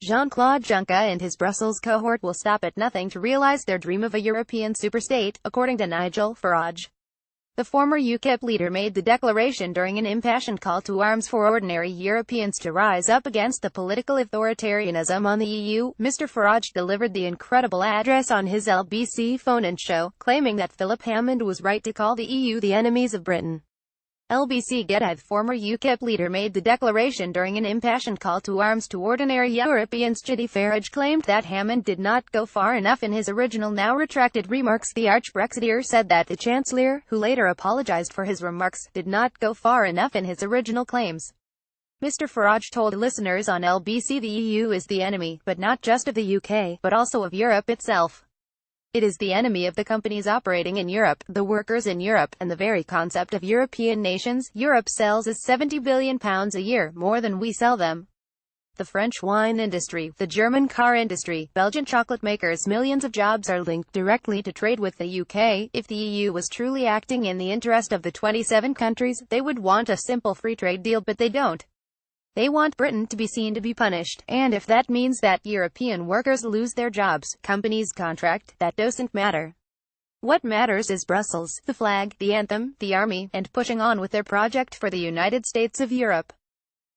Jean-Claude Juncker and his Brussels cohort will stop at nothing to realize their dream of a European superstate, according to Nigel Farage. The former UKIP leader made the declaration during an impassioned call to arms for ordinary Europeans to rise up against the political authoritarianism on the EU. Mr. Farage delivered the incredible address on his LBC phone-in show, claiming that Philip Hammond was right to call the EU the enemies of Britain. LBC Getaid former UKIP leader made the declaration during an impassioned call to arms to ordinary Europeans. Farage claimed that Hammond did not go far enough in his original now retracted remarks. The arch-Brexiteer said that the Chancellor, who later apologised for his remarks, did not go far enough in his original claims. Mr. Farage told listeners on LBC the EU is the enemy, but not just of the UK, but also of Europe itself. It is the enemy of the companies operating in Europe, the workers in Europe, and the very concept of European nations. Europe sells us £70 billion a year, more than we sell them. The French wine industry, the German car industry, Belgian chocolate makers, millions of jobs are linked directly to trade with the UK. If the EU was truly acting in the interest of the 27 countries, they would want a simple free trade deal, but they don't. They want Britain to be seen to be punished, and if that means that European workers lose their jobs, companies contract, that doesn't matter. What matters is Brussels, the flag, the anthem, the army, and pushing on with their project for the United States of Europe.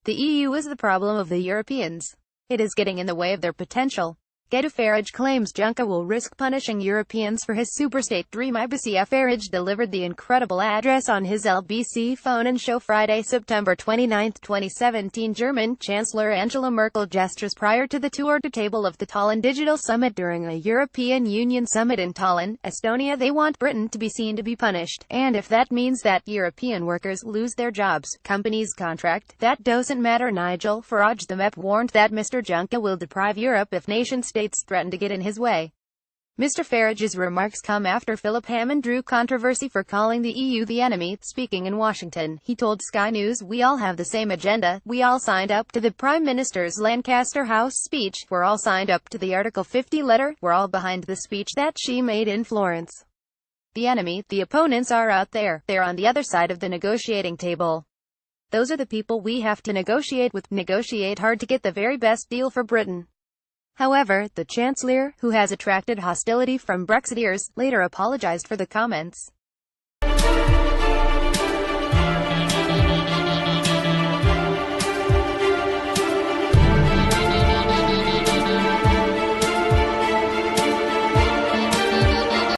The EU is the problem of the Europeans. It is getting in the way of their potential. Farage claims Juncker will risk punishing Europeans for his superstate dream. Farage delivered the incredible address on his LBC phone-in show Friday, September 29, 2017. German Chancellor Angela Merkel gestures prior to the tour to table of the Tallinn Digital Summit. During a European Union summit in Tallinn, Estonia, they want Britain to be seen to be punished, and if that means that European workers lose their jobs, companies contract, that doesn't matter. Nigel Farage, the MEP, warned that Mr. Juncker will deprive Europe if nation-states threaten to get in his way. Mr. Farage's remarks come after Philip Hammond drew controversy for calling the EU the enemy. Speaking in Washington, he told Sky News, "We all have the same agenda. We all signed up to the Prime Minister's Lancaster House speech. We're all signed up to the Article 50 letter. We're all behind the speech that she made in Florence. The enemy, the opponents are out there. They're on the other side of the negotiating table. Those are the people we have to negotiate with, negotiate hard to get the very best deal for Britain." However, the Chancellor, who has attracted hostility from Brexiteers, later apologized for the comments.